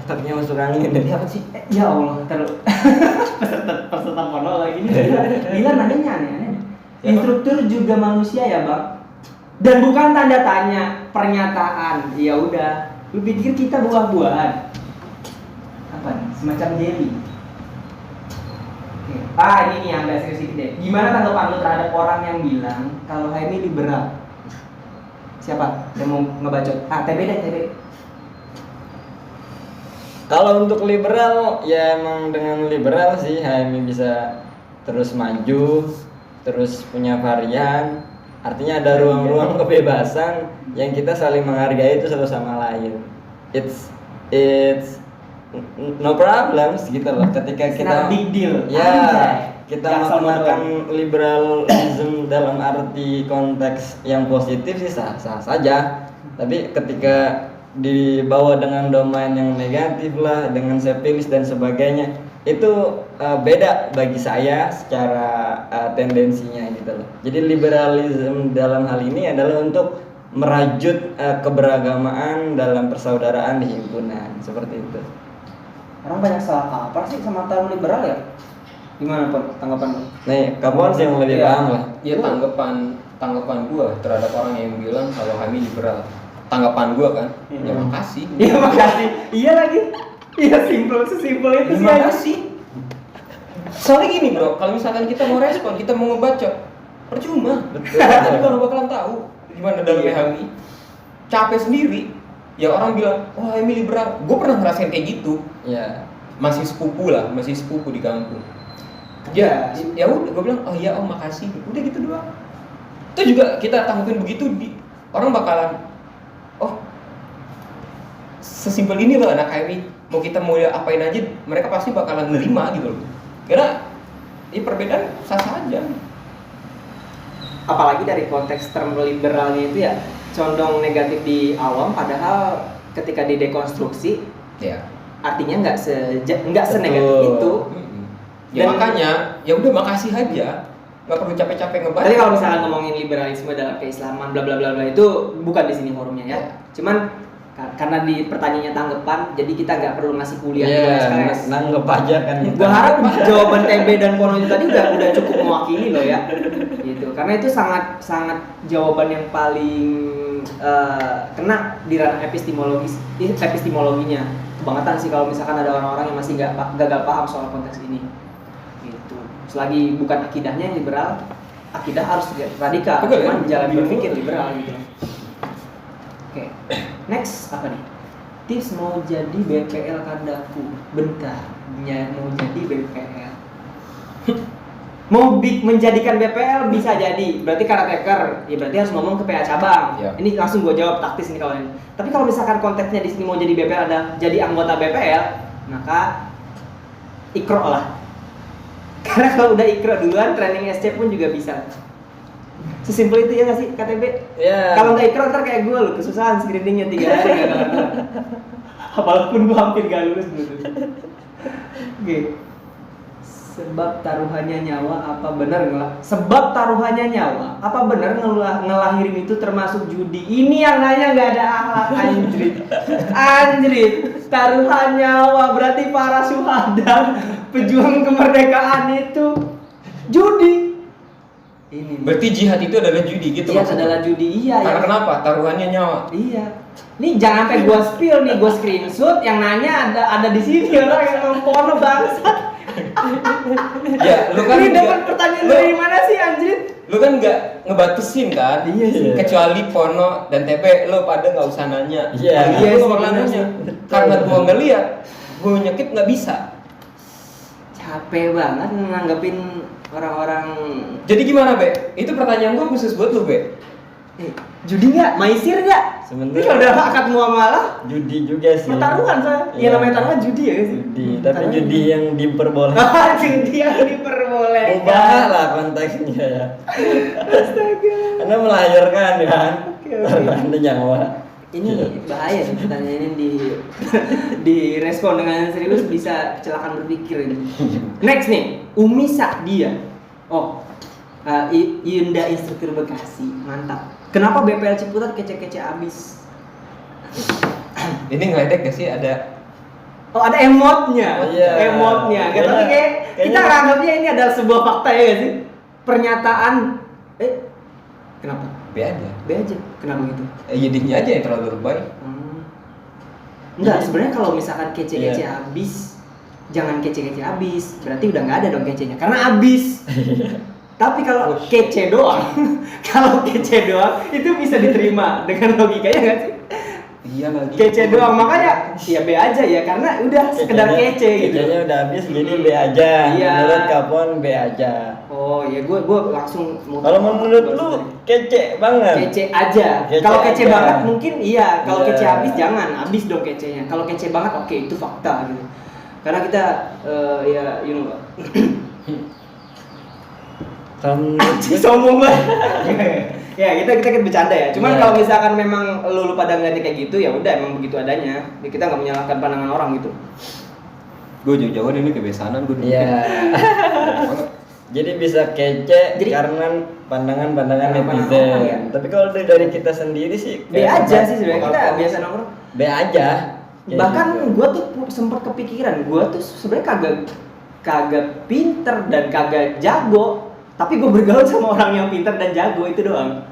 otaknya masuk angin. Ini apa sih? Ya Allah, terus peserta porno lagi nih. Gila nadanya aneh-aneh. Instruktur juga manusia ya, Bang. Dan bukan tanda tanya, pernyataan. Ya udah, lu pikir kita buah-buahan? Apa nih? Semacam jelly. Oke. Ini nih agak serius sedikit deh. Gimana tanggapan lu terhadap orang yang bilang kalau HMI liberal? Siapa yang mau ngebacot? TB deh, TB. Kalau untuk liberal, ya emang dengan liberal sih HMI bisa terus maju, terus punya varian. Artinya ada ruang-ruang kebebasan yang kita saling menghargai itu satu sama lain. It's no problems gitu loh. Ketika kita big deal. kita menggunakan liberalism dalam arti konteks yang positif sih sah-sah saja. Tapi ketika dibawa dengan domain yang negatif lah, dengan sepilis dan sebagainya, itu beda bagi saya secara tendensinya gitu loh. Jadi liberalisme dalam hal ini adalah untuk merajut keberagamaan dalam persaudaraan di himpunan, seperti itu. Orang banyak salah kaprah sih sama term liberal ya. Gimana Pak tanggapan lu? Nih, kapan sih yang lebih paham lah? Iya, tanggapan gua terhadap orang yang bilang kalau kami liberal. Tanggapan gua kan, ya makasih. Iya makasih. Iya lagi. Iya sesimpel itu sih. Makasih. Soalnya gini bro, kalau misalkan kita mau respon, kita mau ngebacot, percuma. Betul. Kita juga nggak bakalan tahu gimana dalam HMI. Capek sendiri. Ya orang bilang, wah HMI liberal. Gue pernah ngerasain kayak gitu. Ya. Masih sepupu di kampung. Ya udah, gue bilang, oh iya om makasih. Udah gitu doang. Itu juga kita tanggupin begitu, orang bakalan, oh sesimpel ini loh anak HMI. Mau kita mau apain aja, mereka pasti bakalan nerima gitu loh. Karena ini perbedaan sah-sah aja. Apalagi dari konteks term liberalnya itu ya condong negatif di awam, padahal ketika didekonstruksi, Ya. artinya nggak senegatif itu. Ya makanya, ya udah makasih aja. Nggak perlu capek-capek ngebaca. Tapi kalau misalkan ngomongin liberalisme dalam keislaman bla bla bla bla itu bukan di sini forumnya ya. Cuman karena di pertanyaannya tanggapan, jadi kita nggak perlu ngasih kuliah di SKS. Nanggep aja kan. Gua harap jawaban TB dan Pono itu tadi udah cukup mewakili loh ya. Gitu. Karena itu sangat jawaban yang paling kena di ranah epistemologinya. Kebangetan sih kalau misalkan ada orang-orang yang masih gagal paham soal konteks ini. Gitu. Selagi bukan akidahnya yang liberal, akidah harus radikal. Cuman jalan berpikir liberal gitu. Oke. Next apa nih? Tips mau jadi BPL kandaku. Bentar, mau jadi BPL. Mau menjadikan BPL bisa jadi. Berarti karateka, ya berarti harus ngomong ke PA cabang. Ya. Ini langsung gue jawab taktis ini kawan. Tapi kalau misalkan konteksnya di sini mau jadi BPL ada jadi anggota BPL, maka ikro lah. Karena kalau udah ikro duluan, training SC pun juga bisa. Sesimpel itu ya nggak sih KTB? Ya. Kalau nggak ikro ntar kayak gue loh, kesusahan screeningnya 3 hari gagal. Apapun gue hampir gak lulus dulu. Oke. Sebab taruhannya nyawa apa benar Sebab taruhannya nyawa apa benar ngelahirin itu termasuk judi? Ini yang nanya nggak ada akhlak anjrit. Taruhan nyawa berarti para syuhada pejuang kemerdekaan itu judi. Ini Berarti jihad itu adalah judi gitu. Iya maksudnya? adalah judi, iya. Karena kenapa? Taruhannya nyawa. Iya. Nih jangan sampai gua spill nih, gua screenshot yang nanya ada di sini orang yang ngomong bangsat. Ya, lu kan ini dapat pertanyaan dari mana sih anjir? Lu kan nggak ngebatasin kan? Iya sih. Kecuali Pono dan TP, lu pada nggak usah nanya. Iya. Iya, Iya lu sih, bakalan bener nanya. sih. Karena gua ngeliat, gua nyekip nggak bisa. Capek banget nanggepin orang-orang. Jadi gimana, Be? Itu pertanyaan gua khusus buat lu, Be. Judi nggak? Maisir nggak? Sebenarnya Ini kalau udah akad muamalah judi juga sih. pertaruhan saya. Iya. Ya namanya taruhan judi ya sih. Judi, tapi judi yang diperbolehkan. Judi yang diperbolehkan. Ubah lah konteksnya ya. Astaga. Karena melahirkan kan. Oke. Ada nyawa. Ini bahaya sih pertanyaan ini direspon dengan serius bisa kecelakaan berpikir ini. Next nih, Umi Sakdia. Oh, Yunda instruktur Bekasi, mantap. Kenapa BPL Ciputat kece-kece abis? Ini ngeledek gak sih ada Oh ada emotnya, Oh, iya. emotnya. Gak tapi Kayaknya- kita kayaknya- anggapnya ini adalah sebuah fakta ya gak sih? Pernyataan, kenapa? B aja. B aja, kenapa gitu? Jadinya aja yang terlalu lebay. Enggak, sebenarnya kalau misalkan kece-kece Iya. habis, jangan kece-kece habis. Berarti udah nggak ada dong kecenya, karena habis. Tapi kalau kece doang, kalau kece doang itu bisa diterima dengan logikanya nggak sih? Iya lagi. Kece doang, makanya ya B aja ya, karena udah sekedar kece gitu. Kecenya udah habis jadi B aja. Iya. Menurut Kapon B aja. Oh ya, gue langsung mau. Kalau menurut lu kece banget. kece aja. Kece Kalau kece aja. banget mungkin iya. Kalau Iya. kece habis jangan, habis dong kecenya. Kalau kece banget oke, itu fakta gitu. Karena kita ya you know. Kalau menurut gue Sombong banget. Ya kita bercanda ya. Cuman Iya. kalau misalkan memang lu pada ngeliatnya kayak gitu ya udah emang begitu adanya. Ya, kita nggak menyalahkan pandangan orang gitu. Gue jauh-jauhan ini kebiasaan gue. Iya. Jadi bisa kece Jadi- karena pandangan-pandangan Pandangan netizen. orang, ya. Tapi kalau dari kita sendiri sih B aja sih sebenarnya, kita Kapon, biasa nongkrong. B aja. Kayak Bahkan gitu. gue tuh sempat kepikiran, gue tuh sebenarnya kagak pinter dan kagak jago, tapi gue bergaul sama orang yang pinter dan jago itu doang.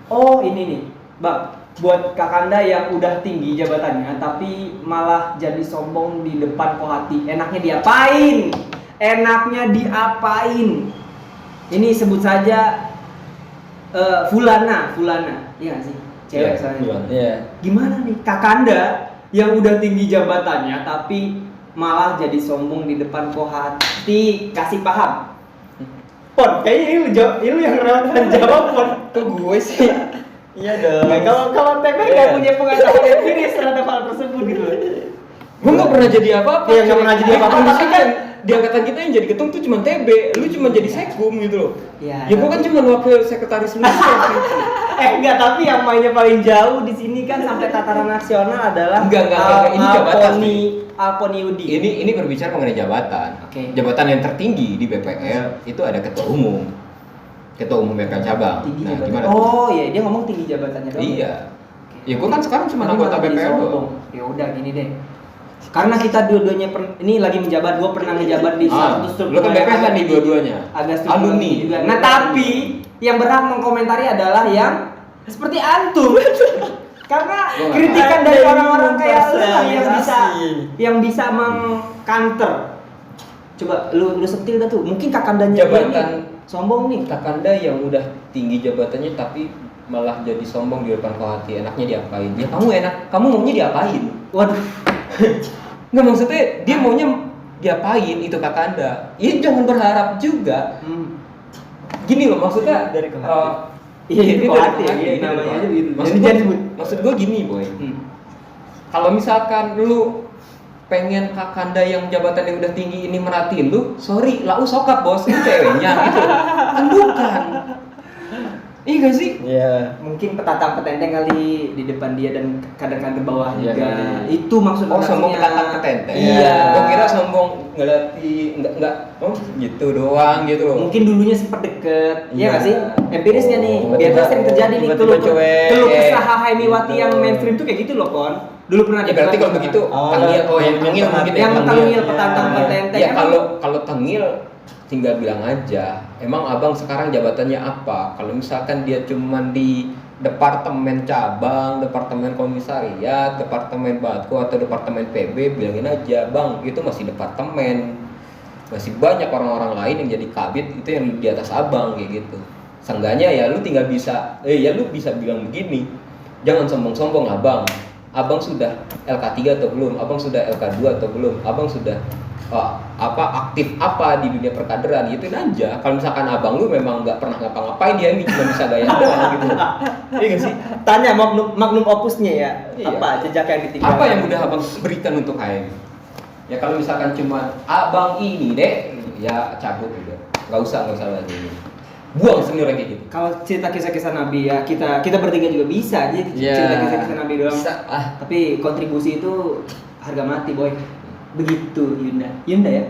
Oh ini nih, bang, buat kakanda yang udah tinggi jabatannya tapi malah jadi sombong di depan Kohati, enaknya diapain? Enaknya diapain? Ini sebut saja Fulana, iya nggak sih? Cewek Iya, soalnya. Fulana. Iya. Gimana nih kakanda yang udah tinggi jabatannya tapi malah jadi sombong di depan Kohati, kasih paham. Pon, kayaknya ini lu yang relevan jawab Pon. Ke gue sih. Iya dong. Nah, kalau TP nggak Iya. punya pengetahuan empiris terhadap hal tersebut gitu. Gue nggak pernah jadi apa-apa. Iya, nggak pernah jadi apa-apa. Tapi kan di angkatan kita yang jadi ketum tuh cuma TB, lu cuma jadi sekum gitu loh. Iya. Ya gue kan cuma wakil sekretaris muda. Enggak, tapi yang mainnya paling jauh di sini kan sampai tataran nasional adalah Enggak, ini jabatan sih. Alponi Yudi. Ini berbicara mengenai jabatan. Oke. Jabatan yang tertinggi di BPL itu ada ketua umum. Ketua umum BPL cabang. Tinggi Nah, jabatan. gimana? Oh iya, dia ngomong tinggi jabatannya doang. Iya. Ya gue kan sekarang cuma Tapi anggota malah jadi BPL sombong. doang. Ya udah gini deh. Karena kita dua-duanya ini lagi menjabat, gua pernah menjabat di salah satu struktur. Lu kan BPH nih dua-duanya. Agak struktur Alumni juga. Nah, tapi yang berhak mengkomentari adalah yang seperti antum. Karena Gua nggak kritikan tahu. dari orang-orang kayak lu lah Mempersonalisasi. yang bisa mengcounter. Coba lu sentil dah tuh. Mungkin kakandanya dia Jabatan- nih sombong nih. Kakanda yang udah tinggi jabatannya tapi malah jadi sombong di depan Kohati, enaknya diapain? Ya kamu maunya diapain? Waduh. Nggak, maksudnya dia maunya diapain itu Kakanda? Ya jangan berharap juga. Gini loh maksudnya Dari Kohati. Iya, itu dari Kohati ya, Kohati, iya, dari namanya Kohati. aja begitu. Maksud Jadi gua, jangan sebut. maksud gue gini boy. Kalau misalkan lu pengen Kakanda yang jabatannya udah tinggi ini merhatiin lu, sorry, lau sokap bos, itu ceweknya gitu. Kan bukan. Iya gak sih? Iya. Mungkin petatang petenteng kali di depan dia dan kader-kader bawah Iya juga. kali. Itu maksud Oh, sombong maksudnya. petatang petenteng. Iya. Gua kira sombong enggak. Oh, gitu doang gitu loh. Mungkin dulunya sempat deket. Iya Iya. nggak sih? Empiris nggak nih? Tiba-tiba- Biasa sering terjadi nih tiba-tiba cuek. keluh kesah Haimiwati Gitu. yang mainstream tuh kayak gitu loh, Kon. Dulu pernah Ya berarti deket kalau sama- begitu Oh, tangil, yang tangil mungkin yang tangil petantang Iya. petenteng. Ya Emang- kalau tangil tinggal bilang aja, emang abang sekarang jabatannya apa? Kalau misalkan dia cuman di departemen cabang, departemen komisariat, departemen batku atau departemen PB, bilangin aja, bang itu masih departemen, masih banyak orang-orang lain yang jadi kabit itu yang di atas abang kayak gitu. Seenggaknya ya lu tinggal bisa, ya lu bisa bilang begini, jangan sombong-sombong abang sudah LK3 atau belum, abang sudah LK2 atau belum, abang sudah aktif apa di dunia perkaderan, gituin aja. Kalau misalkan abang lu memang nggak pernah ngapa-ngapain, dia ini cuma bisa gaya doang gitu. Iya nggak sih? Tanya magnum opusnya ya. Iya. Apa jejak yang ditinggalkan? Apa yang udah abang berikan untuk HM? Ya kalau misalkan cuma abang ini deh, ya cabut udah. Nggak usah lagi ini. Buang senior yang kayak gitu. Kalau cerita kisah-kisah Nabi ya kita bertiga juga bisa aja Iya. cerita kisah-kisah Nabi doang. Bisa. Tapi kontribusi itu harga mati boy. Begitu Yunda ya.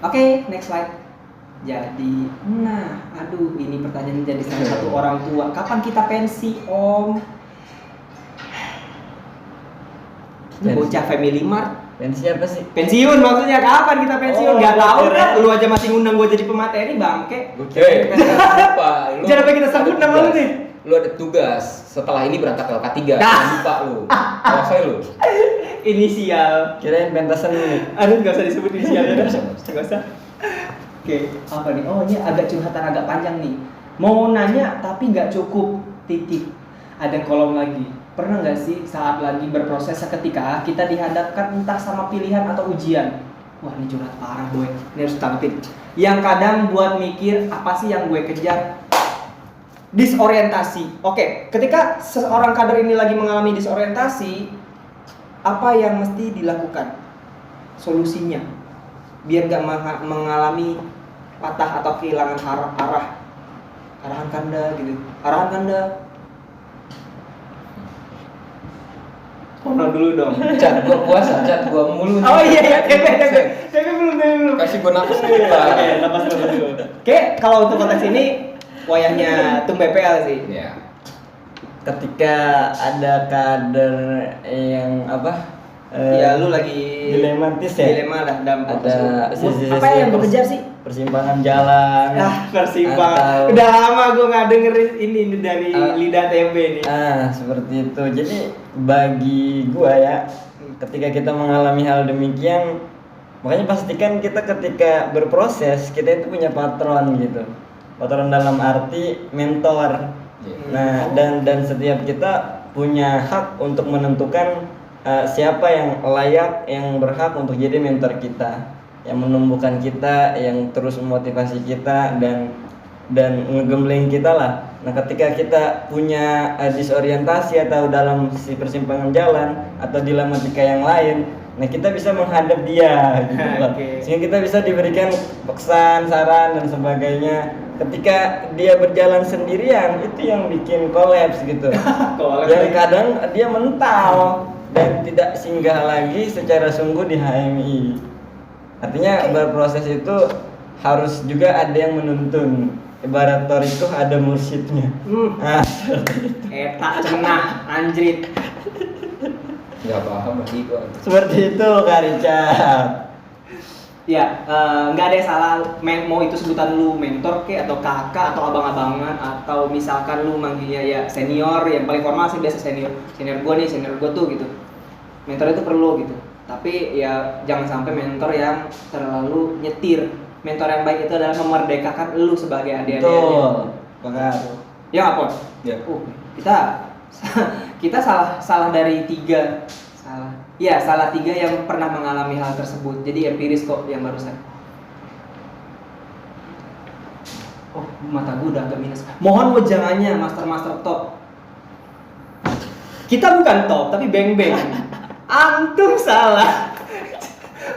Oke, next slide. Jadi, nah, aduh, ini pertanyaan jadi salah satu orang tua. Kapan kita pensi, Om? Bocah Family Mart. Pensi apa sih? Pensiun maksudnya kapan kita pensiun? Oh, Gak tahu kira- kan? Lu aja masih ngundang gua jadi pemateri bangke. Gua kira Lupa. Jangan sampai kita sebut nama lu nih. Lu ada tugas. Setelah ini berangkat ke K3. Nah. Jangan lupa lu. Selesai lu. Inisial. kirain pentasan nih. Aduh gak usah disebut inisialnya dah. Gak usah. Oke, apa nih? Oh ini agak curhatan agak panjang nih. Mau nanya tapi nggak cukup titik. Ada kolom lagi. Pernah nggak sih saat lagi berproses seketika kita dihadapkan entah sama pilihan atau ujian? Wah ini curhat parah gue. Ini harus tampil. Yang kadang buat mikir apa sih yang gue kejar? Disorientasi. Oke, ketika seorang kader ini lagi mengalami disorientasi, apa yang mesti dilakukan? Solusinya biar gak mengalami patah atau kehilangan arahan kanda gitu. Arahan kanda. Kono dulu dong. Cat gua puasa, cat gua mulu. Oh iya, TP belum. Kasih gua nafas dulu. Oke, napas dulu. Oke, kalau untuk konteks ini wayahnya Tum BPL sih. Ya. Ketika ada kader yang Ya lu lagi dilematis ya. Dilema lah dalam Ada sisi-sisi apa yang lu kejar sih? persimpangan jalan. Persimpangan. Atau- Udah lama gue nggak dengerin ini dari lidah TB nih. Seperti itu. Jadi bagi gua ya, ketika kita mengalami hal demikian, makanya pastikan kita ketika berproses kita itu punya patron gitu. Patron dalam arti mentor. Nah, dan setiap kita punya hak untuk menentukan siapa yang layak, yang berhak untuk jadi mentor kita, yang menumbuhkan kita, yang terus memotivasi kita dan ngegembleng kita lah. Nah, ketika kita punya disorientasi atau dalam si persimpangan jalan atau dilematika yang lain, nah kita bisa menghadap dia gitu loh. Oke. Sehingga kita bisa diberikan pesan, saran dan sebagainya. Ketika dia berjalan sendirian, itu yang bikin kolaps gitu. Kolaps Yang lagi. kadang dia mental dan tidak singgah lagi secara sungguh di HMI. Artinya berproses itu harus juga ada yang menuntun. Ibarat Toriko ada mursyidnya. Eta cenah anjrit. Enggak paham lagi gua. Seperti itu Kak Richard. Ya, nggak ada yang salah. Mau itu sebutan lu mentor ke atau kakak atau abang-abangan atau misalkan lu manggilnya ya senior, yang paling formal sih biasa senior gua nih, senior gua tuh gitu. Mentor itu perlu gitu. Tapi ya jangan sampai mentor yang terlalu nyetir. Mentor yang baik itu adalah memerdekakan lu sebagai adik-adiknya. Betul. Pakat. Ya apa? Ya. Kita salah dari 3. Salah 3 yang pernah mengalami hal tersebut. Jadi empiris kok yang barusan. Oh, mata gue udah agak minus. Mohon wejangannya master top. Kita bukan top, tapi beng-beng. Antum salah.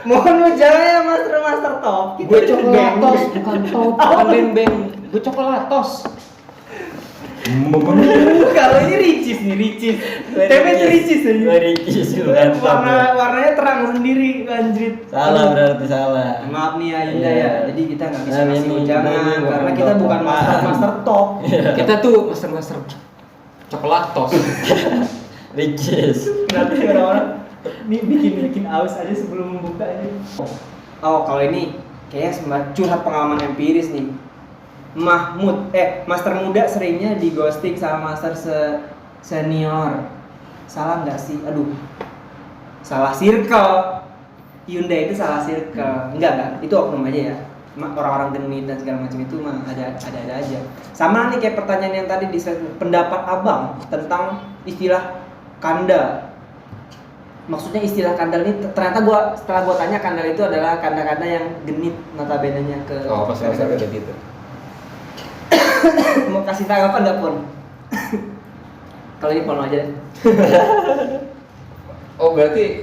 Mohon wejangannya master top. Kita Gue coklatos, beng-beng. bukan top, bukan beng-beng. Gue coklatos. Kalau ini ricis nih, ricis. TP itu ricis aja. Ricis bukan top. Warnanya terang sendiri, anjrit. Salah berarti salah. Maaf nih ya Yunda Iya. ya. Jadi kita nggak bisa Nah, ngasih ini ujangan kita ini karena bukan kita top bukan topan. master top. Kita tuh master coklatos. Ricis. Berarti orang-orang ini bikin aus aja sebelum membuka aja. Oh, kalau ini kayaknya curhat pengalaman empiris nih. Master muda seringnya di ghosting sama master senior. Salah nggak sih? Aduh, salah circle. Yunda itu salah circle. Enggak, itu oknum aja ya. Orang-orang genit dan segala macam itu mah ada aja. Sama nih kayak pertanyaan yang tadi di pendapat abang tentang istilah kanda. Maksudnya istilah kandal ini ternyata setelah gua tanya kandal itu adalah kanda-kanda yang genit notabene-nya ke. Oh, pas saya udah gitu. Mau kasih tanggapan nggak Pon? Kalau ini Pon aja deh. Oh berarti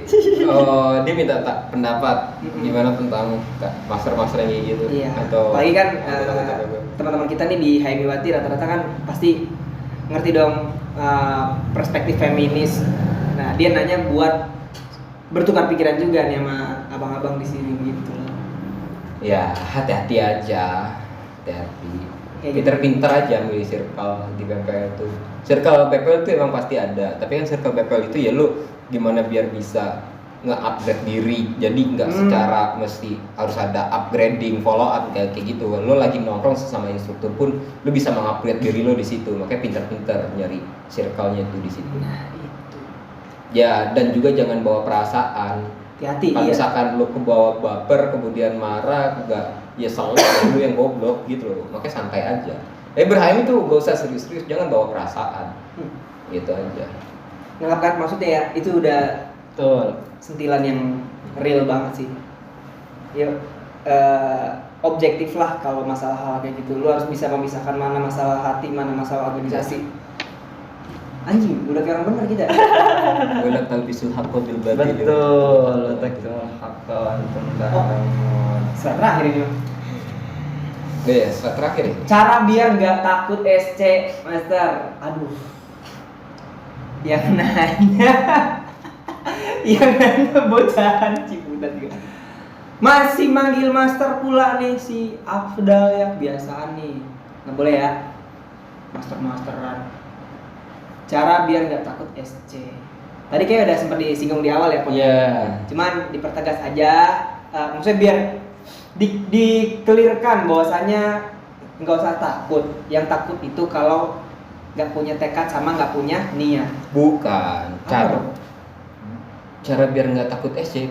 dia minta pendapat gimana tentang master-master yang kayak gitu. Iya. Atau apalagi kan atau- teman-teman kita nih di HMIwati rata-rata kan pasti ngerti dong perspektif feminis. Nah dia nanya buat bertukar pikiran juga nih sama abang-abang di sini gitu loh. Ya hati-hati aja, hati-hati. Kayak Pinter-pinter aja milih circle di PPL tuh. Circle PPL tuh emang pasti ada, tapi kan circle PPL itu ya lu gimana biar bisa nge-upgrade diri, jadi nggak secara mesti harus ada upgrading, follow up kayak gitu. Lo lagi nongkrong sesama instruktur pun lo bisa mengupgrade diri lo di situ, makanya pintar-pintar nyari circle-nya itu di situ. Nah itu Ya, dan juga jangan bawa perasaan. hati-hati. Kalau Iya. misalkan lo kebawa baper kemudian marah, enggak, ya salah lo yang goblok gitu loh. Makanya santai aja. Berhaim itu gak usah serius-serius, jangan bawa perasaan. Gitu aja. Nangkap maksudnya ya, itu udah Betul. sentilan yang real banget sih. Yuk, objektif lah kalau masalah hal kayak gitu. Lu harus bisa memisahkan mana masalah hati, mana masalah organisasi. Anjing, udah kayak orang bener kita. Wala talbisul haqqo bil batil. Betul. Takzimul haqqo wa antum ta'lamun. Terakhir ini. Ya, terakhir ya. Cara biar nggak takut SC, Master. Aduh. Yang nanya. Yang nanya bocahan Ciputat juga. Masih manggil Master pula nih si Afdal ya, biasaan nih. Nggak boleh ya. Masteran. Cara biar nggak takut SC. Tadi kayak udah sempat disinggung di awal ya, Pon. Iya. Cuman dipertegas aja, maksudnya biar dikelirkan bahwasannya nggak usah takut. Yang takut itu kalau nggak punya tekad sama nggak punya niat. Bukan. Apa? Cara biar nggak takut SC.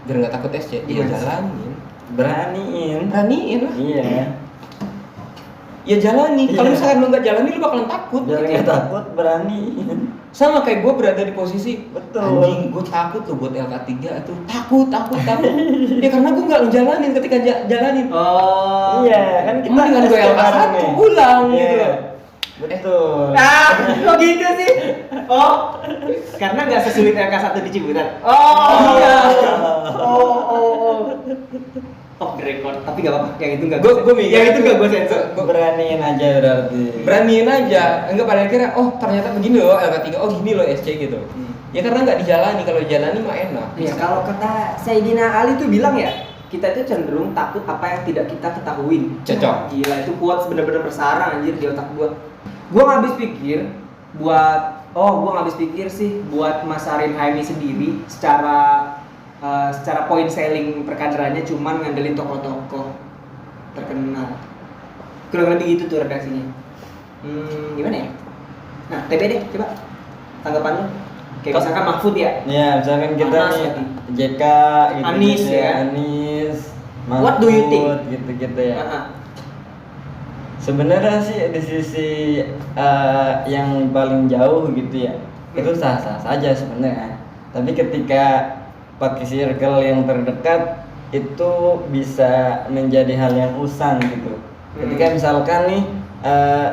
Biar nggak takut SC, ya Gimana? jalanin. Beraniin. Beraniin lah. Iya. Ya jalani. Kalau Iya. misalkan lu nggak jalani, lu bakalan takut. Biar nggak takut, beraniin. Sama kayak gue berada di posisi Betul. anjing, gue takut loh buat LK3 tuh. Takut. Ya karena gue nggak ngejalanin ketika jalanin. Oh. Iya, kan kita Mendingan gue SC LK1 bareng nih. ulang Iya. gitu. Betul. Kok gitu sih? Oh, karena nggak sesulit LK1 di Ciputat. Iya. Off the record, tapi nggak apa-apa. Yang itu nggak. Gue mikir Yang itu nggak gue sensor. Beraniin aja berarti. Beraniin aja. Enggak pada akhirnya, oh ternyata begini loh LK3, oh gini loh SC gitu. Ya karena nggak dijalani, kalau dijalani mah enak. Iya, kalau kata Sayyidina Ali tuh bilang ya, kita itu cenderung takut apa yang tidak kita ketahui. Cocok. Gila, itu quotes bener-bener bersarang anjir di otak gua. Gua nggak habis pikir gua nggak habis pikir sih buat masarin Haimi sendiri secara point selling perkaderannya cuman ngandelin tokoh-tokoh terkenal. Kurang lebih gitu tuh redaksinya. Gimana ya? Nah, TBD coba tanggapan lu. Kayak misalkan Mahfud ya. Ya, misalkan kita Anas nih tadi. JK gitu, Anies gitu ya. Anies. What do you think? Gitu-gitu ya. Heeh. Sebenarnya sih di sisi yang paling jauh gitu ya, itu sah-sah saja sebenarnya. Tapi ketika pakai circle yang terdekat itu bisa menjadi hal yang usang gitu. Ketika misalkan nih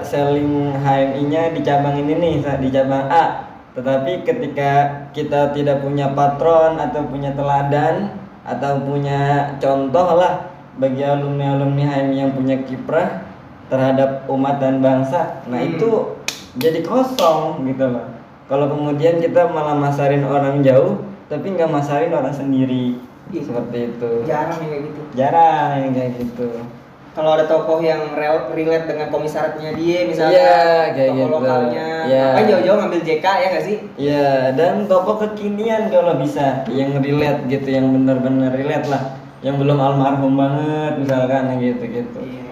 selling HMI-nya di cabang ini nih, di cabang A, tetapi ketika kita tidak punya patron atau punya teladan atau punya contoh lah bagi alumni-alumni HMI yang punya kiprah terhadap umat dan bangsa, nah itu jadi kosong gitu loh. Kalau kemudian kita malah masarin orang jauh tapi nggak masarin orang sendiri, seperti itu. Jarang yang kayak gitu. Jarang yang kayak gitu. Kalau ada tokoh yang relate dengan komisarisnya dia misalnya, Iya, kayak tokoh gitu. lokalnya, Iya. apa jauh-jauh ngambil JK ya nggak sih? Iya, dan tokoh kekinian kalau bisa yang relate gitu, yang benar-benar relate lah, yang belum almarhum banget misalkan gitu-gitu. Iya.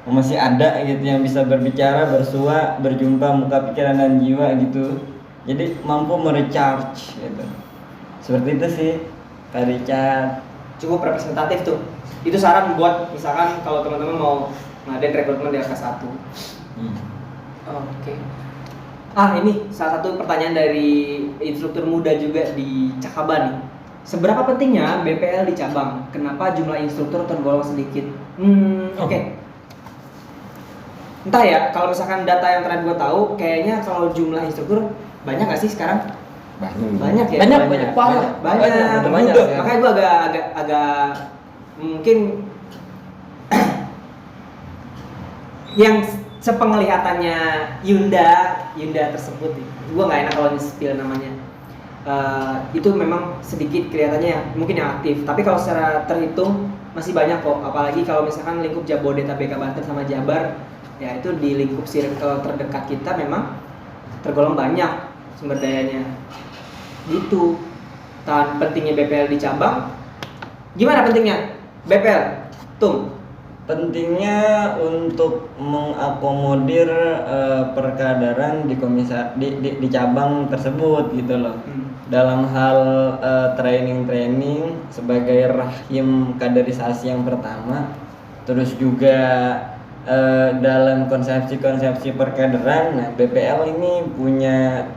Masih ada gitu yang bisa berbicara, bersua, berjumpa muka pikiran dan jiwa gitu. Jadi mampu merecharge gitu. Seperti itu sih, Kak Richard. Cukup representatif tuh. Itu saran buat misalkan kalau teman-teman mau ngadain rekrutmen di LK1. Oke. Ini salah satu pertanyaan dari instruktur muda juga di Cakaban nih. Seberapa pentingnya BPL di cabang? Kenapa jumlah instruktur tergolong sedikit? Oke. Entah ya, kalau misalkan data yang terakhir gue tahu, kayaknya kalau jumlah instruktur banyak nggak sih sekarang? Banyak ya? Banyak parah. Banyak. banyak ya. Makanya gue agak mungkin yang sepenglihatannya Yunda tersebut, gue nggak enak kalau di-spill namanya. Itu memang sedikit kelihatannya mungkin yang aktif, tapi kalau secara terhitung masih banyak kok. Apalagi kalau misalkan lingkup Jabodetabek, Banten sama Jabar, ya itu di lingkup circle terdekat kita memang tergolong banyak sumber dayanya. Gitu. Pentingnya BPL di cabang. Gimana pentingnya BPL? Tung. Pentingnya untuk mengakomodir perkaderan di cabang tersebut gitu loh. Dalam hal training sebagai rahim kaderisasi yang pertama, terus juga dalam konsepsi perkaderan. Nah, BPL ini punya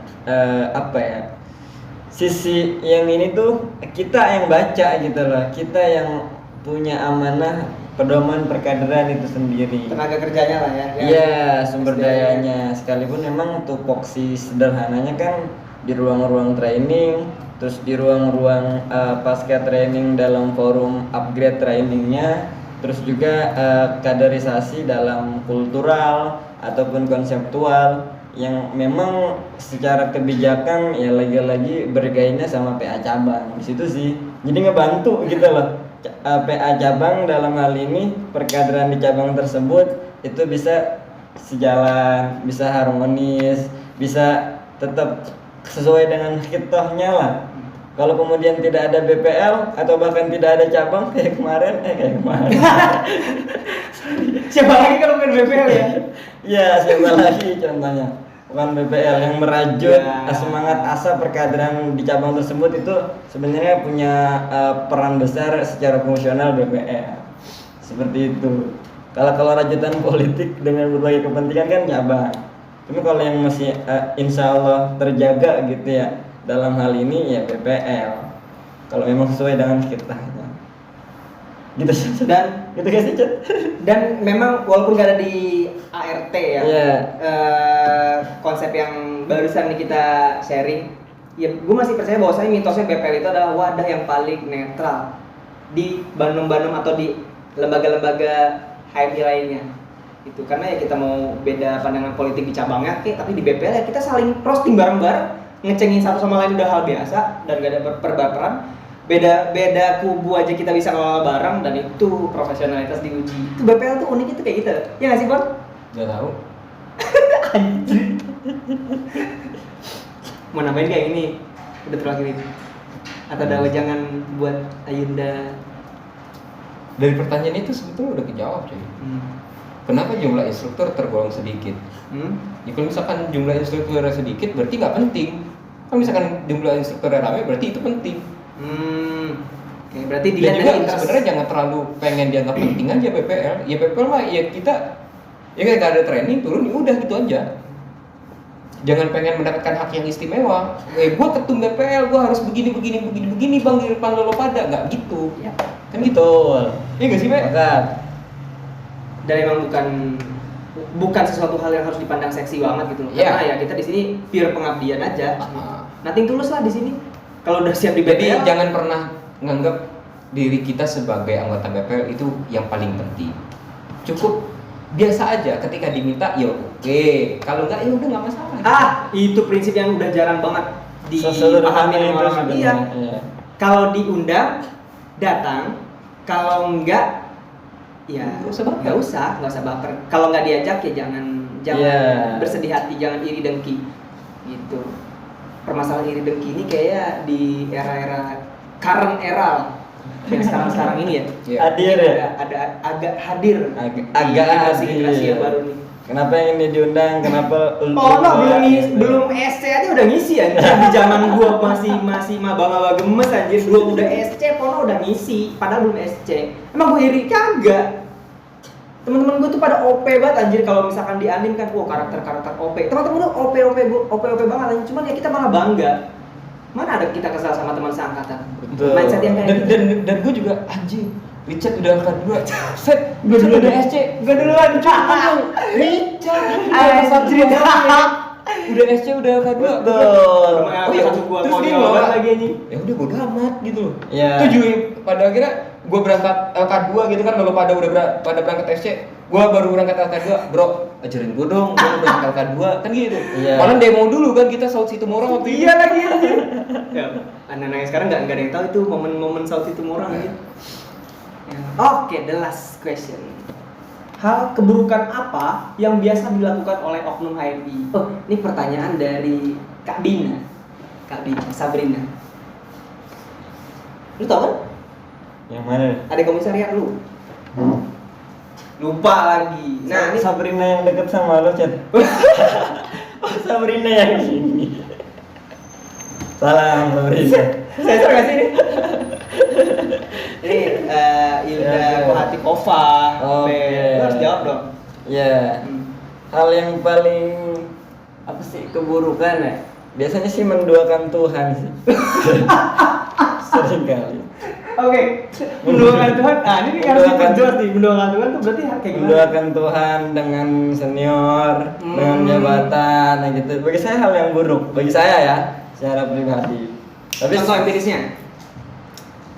sisi yang ini tuh kita yang baca gitu loh, kita yang punya amanah pedoman perkaderan itu sendiri. Tenaga kerjanya lah ya. Iya, sumber dayanya. Sekalipun memang tupoksi sederhananya kan di ruang-ruang training, terus di ruang-ruang pasca training dalam forum upgrade trainingnya, terus juga kaderisasi dalam kultural ataupun konseptual yang memang secara kebijakan ya lagi-lagi bergainnya sama PA cabang di situ sih. Jadi ngebantu gitu loh. PA cabang dalam hal ini perkaderan di cabang tersebut itu bisa sejalan, bisa harmonis, bisa tetap sesuai dengan hitohnya lah. Kalau kemudian tidak ada BPL atau bahkan tidak ada cabang kayak kemarin. Siapa lagi kalau bukan BPL ya? Iya, siapa lagi contohnya? Bukan BPL yang merajut semangat asa perkaderan di cabang tersebut itu sebenarnya punya peran besar secara fungsional BPL. Seperti itu. Kalau rajutan politik dengan berbagai kepentingan kan cabang. Tapi kalau yang masih insya Allah terjaga gitu ya dalam hal ini ya BPL. Kalau memang sesuai dengan kita. Gitu sih. Dan gitu guys Chat. Dan memang walaupun gak ada di ART ya, konsep yang barusan nih kita sharing, ya gue masih percaya bahwasanya mitosnya BPL itu adalah wadah yang paling netral di Bandung atau di lembaga-lembaga HMI lainnya. Itu karena ya kita mau beda pandangan politik di cabangnya, tapi di BPL ya kita saling roasting bareng-bareng, ngecengin satu sama lain udah hal biasa dan gak ada perbaperan. Beda kubu aja kita bisa ngelola bareng dan itu profesionalitas diuji. Itu BPL tuh unik itu kayak gitu. Ya nggak sih, Bang? Gak tahu. Anjir. Mau nambahin kayak ini? Udah terakhir itu. Atau ada jangan buat Ayunda. Dari pertanyaan itu sebetulnya udah kejawab cuy. Kenapa jumlah instruktur tergolong sedikit? Ya, kalau misalkan jumlah instruktur sedikit berarti nggak penting. Kalau misalkan jumlah instruktur ramai berarti itu penting. Oke, berarti Dan juga sebenarnya jangan terlalu pengen dianggap penting aja BPL. Ya BPL mah ya kita ketika ada training turun ya udah gitu aja. Jangan pengen mendapatkan hak yang istimewa. Gua ketum BPL, gua harus begini bang di depan lo pada, nggak gitu. Ya. Kan gitu. Iya nggak sih, Be? Dan emang bukan sesuatu hal yang harus dipandang seksi banget gitu loh. Yeah. Karena ya kita di sini pure pengabdian aja. Nothing tulus lah di sini. Kalau udah siap di BPL. Jadi jangan pernah nganggap diri kita sebagai anggota BPL itu yang paling penting. Cukup biasa aja ketika diminta ya oke. Kalau enggak ya udah nggak masalah. Itu prinsip yang udah jarang banget sesederhana dipahami itu orang. sebenarnya. Iya. Kalau diundang datang, kalau enggak ya nggak usah baper. Kalau nggak diajak ya jangan bersedih hati, jangan iri dengki gitu. Permasalahan iri dengki ini kayak di era current era yang sekarang ini ya. Hadir ya. Ada agak hadir. Agak generasi yang baru nih. Kenapa yang ini diundang? Kenapa Pono belum SC aja udah ngisi ya. Di zaman gua masih maba gemes anjir, gua udah SC, Pono udah ngisi padahal belum SC. Emang gua iri kagak. Teman-teman gua tuh pada OP banget anjir kalau misalkan di anim kan karakter OP. Teman-teman tuh OP banget anjir. Cuman ya kita malah bangga. Mana ada kita kesal sama teman seangkatan. Betul. Mindset yang kayak gitu. Dan gue juga anjing. Richard udah angkat 2. Set, gue dulu udah SC. Gue duluan. Richard Anjir. udah SC udah angkat 2. Betul. Oh iya, terus dia ngomong lagi anjing. Ya udah bodo amat gitu. Iya. Tujuh pada akhirnya gue berangkat LK2 gitu kan, kalau pada udah pada berangkat SC, gue baru berangkat LK2, bro ajarin gue dong, gue berangkat LK2 kan gitu. Iya. Malah demo dulu kan kita Saud Situmorang waktu itu. Iya lagi anjir. Ya, anak-anak yang sekarang nggak ada yang tahu itu momen-momen Saud Situmorang anjir. Ya. Oke, the last question. Hal keburukan apa yang biasa dilakukan oleh oknum HMI? Oh, ini pertanyaan dari Kak Dina. Kak Bi, Sabrina. Lu tau kan? Yang mana? Ada komisariat lu. Lupa lagi. Nah, ini Sabrina yang deket sama lo, Chat. Oh, Sabrina yang ini. Salam Sabrina. sensor gak sih ini? Ini Hilda Ya. Kohatikova. Oke. Lu harus jawab dong. Ya, hal yang paling apa sih keburukan ya? Biasanya sih menduakan Tuhan sih. Sering kali. Oke, mendoakan Tuhan. Nah, ini harus diperjelas nih. Mendoakan Tuhan tuh berarti kayak gimana? Mendoakan Tuhan dengan senior, dengan jabatan, nah gitu. Bagi saya hal yang buruk. Bagi saya ya, secara pribadi. Tapi Contoh empirisnya.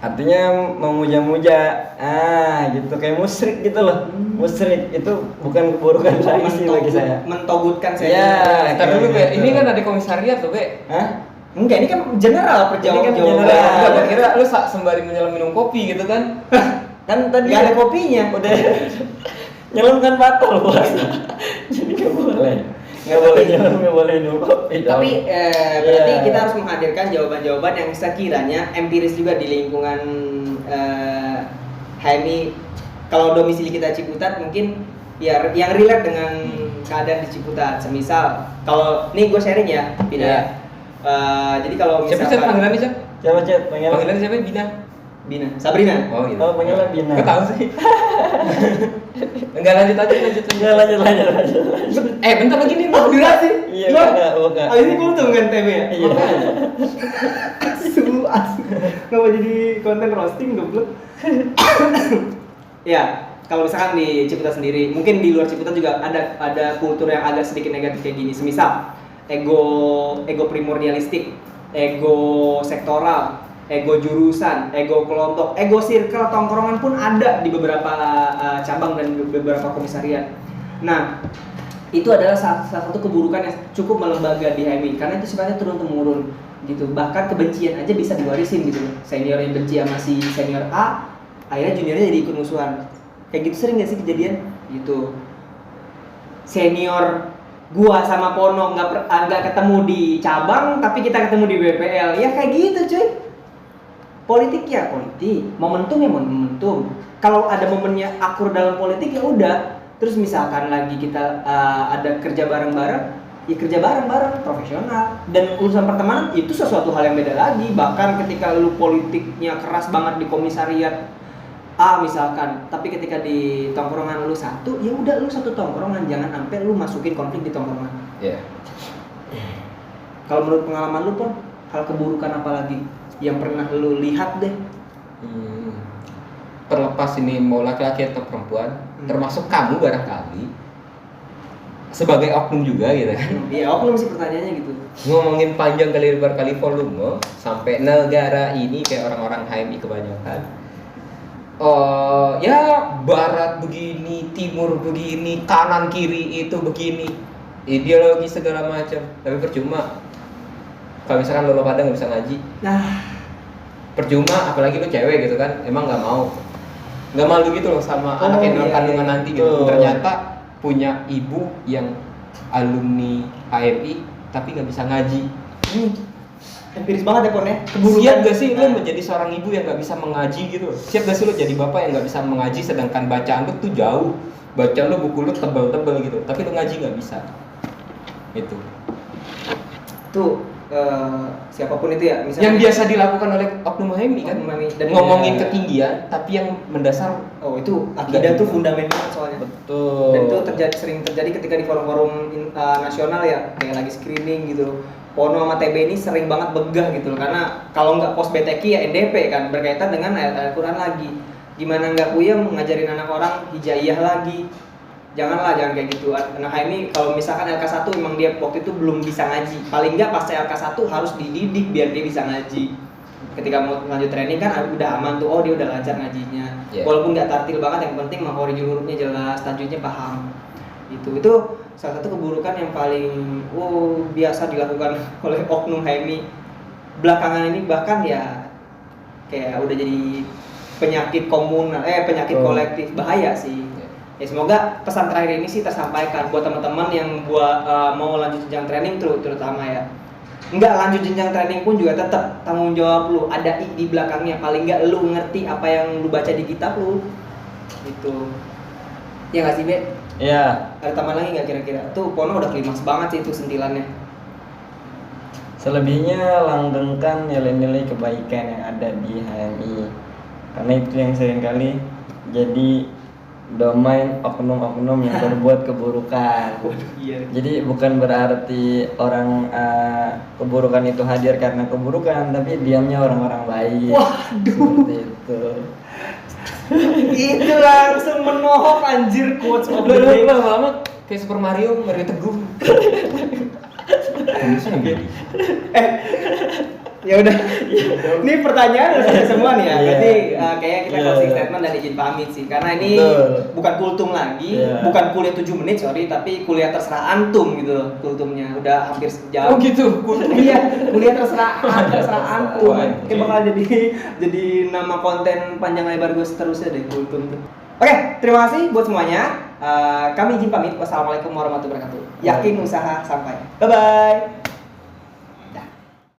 artinya memuja-muja, gitu kayak musyrik gitu loh. Musyrik itu bukan keburukan lagi sih bagi saya. Mentogutkan saya. Iya. Ntar dulu Be, Gitu. ini kan ada komisariat tuh Be. Hah? Enggak, ini kan general Ini kan jawaban. general. Enggak, gua kira lu sembari menyelam minum kopi gitu kan. Kan tadi Enggak ada kopinya. udah nyelam kan batal puasa. Jadi nggak boleh. Nggak boleh nyelam, nggak boleh minum kopi. Tapi berarti Iya. kita harus menghadirkan jawaban-jawaban yang sekiranya empiris juga di lingkungan HMI. Kalau domisili kita Ciputat mungkin ya yang relate dengan keadaan di Ciputat. Semisal kalau nih gue sharing ya, Bina. Iya. Jadi kalau Siapa sih misalkan panggilannya siapa? Siapa Chat? Panggilan? Panggilannya siapa? Bina. Bina, Sabrina. Oh gitu. Oh, panggilan Bina. Gua tahu sih. Enggak lanjut aja lanjut. Enggak, lanjut. Bentar lagi nih mau Durasi. Iya, Gua- buka. Abis ini kultum kan TB ya? Iya. Asu. Nggak mau jadi konten roasting goblok. Ya, kalau misalkan di Ciputat sendiri, mungkin di luar Ciputat juga ada kultur yang agak sedikit negatif kayak gini. Semisal ego primordialistik, ego sektoral, ego jurusan, ego kelompok, ego circle tongkrongan pun ada di beberapa cabang dan beberapa komisariat. Nah, itu adalah salah satu keburukan yang cukup melembaga di HMI karena itu sifatnya turun temurun gitu. Bahkan kebencian aja bisa diwarisin gitu. Senior yang benci sama si senior A, akhirnya juniornya jadi ikut musuhan. Kayak gitu sering gak sih kejadian? Gitu. Senior gua sama Pono nggak ketemu di cabang, tapi kita ketemu di BPL. Ya kayak gitu cuy. Politik ya politik, momentum ya momentum. Kalau ada momennya akur dalam politik ya udah. Terus misalkan lagi kita ada kerja bareng-bareng, ya kerja bareng-bareng profesional. Dan urusan pertemanan itu sesuatu hal yang beda lagi. Bahkan ketika lu politiknya keras banget di komisariat A misalkan, tapi ketika di tongkrongan lu satu, ya udah lu satu tongkrongan, jangan sampai lu masukin konflik di tongkrongan. Iya. Kalau menurut pengalaman lu Pon, hal keburukan apa lagi yang pernah lu lihat deh? Terlepas ini mau laki-laki atau perempuan, termasuk kamu barangkali sebagai oknum juga gitu kan. Iya, oknum sih pertanyaannya gitu. Ngomongin panjang kali lebar kali volume sampai negara ini kayak orang-orang HMI kebanyakan. Ya barat begini, timur begini, kanan kiri itu begini, ideologi segala macam. Tapi percuma. Kalau misalkan lo pada nggak bisa ngaji, Nah, percuma. Apalagi lo cewek gitu kan, emang nggak malu gitu loh sama Oh, anak yang dalam iya, kandungan iya. nanti gitu. Betul. Ternyata punya ibu yang alumni HMI tapi nggak bisa ngaji. empiris banget ya Pon ya. Siap gak sih lo Nah, menjadi seorang ibu yang gak bisa mengaji gitu? Siap gak sih lo jadi bapak yang gak bisa mengaji sedangkan bacaan lo tuh jauh, bacaan lo buku lo tebel-tebel gitu, tapi lo ngaji gak bisa. Itu. tuh siapapun itu ya, misalnya Yang biasa dilakukan oleh oknum HMI kan? Oknum HMI. Dan Ngomongin ya- ketinggian, tapi yang mendasar. Oh itu akidah tuh fundamental banget soalnya. Betul. Dan itu sering terjadi ketika di forum-forum nasional ya, kayak lagi screening gitu. Pono sama TB ini sering banget begah gitu loh, karena kalau nggak pos BTQ ya NDP kan, berkaitan dengan ayat Al-Quran lagi. Gimana nggak puyeng ngajarin anak orang hijaiyah lagi. Jangan kayak gitu. Anak ini kalau misalkan LK1 emang dia waktu itu belum bisa ngaji, paling nggak pasca LK1 harus dididik biar dia bisa ngaji. Ketika mau lanjut training kan udah aman tuh, oh dia udah lancar ngajinya. Yeah. Walaupun nggak tartil banget, yang penting makhorijul hurufnya jelas, tajwidnya paham. Itu salah satu keburukan yang paling biasa dilakukan oleh oknum HMI belakangan ini, bahkan ya kayak udah jadi penyakit komunal, penyakit kolektif, bahaya sih. Ya semoga pesan terakhir ini sih tersampaikan buat teman-teman yang mau lanjut jenjang training terutama ya. Enggak, lanjut jenjang training pun juga tetap tanggung jawab lu, ada di belakangnya. Paling enggak lu ngerti apa yang lu baca di kitab lu. Gitu. Ya nggak sih, Be? Iya. Ada tambahan lagi nggak kira-kira? Tuh Pono udah klimaks banget sih itu sentilannya. Selebihnya langgengkan nilai-nilai kebaikan yang ada di HMI. Karena itu yang seringkali jadi domain oknum-oknum yang berbuat keburukan. Iya. Jadi bukan berarti orang keburukan itu hadir karena keburukan, tapi diamnya orang-orang baik. Waduh. Seperti itu. Itu langsung menohok anjir quotes of the day. Lama-lama kayak Super Mario Teguh. Ya udah. Ini pertanyaan udah selesai semua nih ya. Iya. Berarti kayaknya kita Iya. closing statement dan izin pamit sih. Karena ini Betul. bukan kultum lagi, Iya. bukan kuliah 7 menit sorry, tapi kuliah terserah antum gitu loh kultumnya. Udah hampir sejam. Oh gitu. Iya, kuliah terserah antum. Anjing. Kayak bakal jadi nama konten panjang lebar gue seterusnya deh kultum tuh. Oke, terima kasih buat semuanya. Kami izin pamit. Wassalamualaikum warahmatullahi wabarakatuh. Yakin usaha sampai. Bye bye.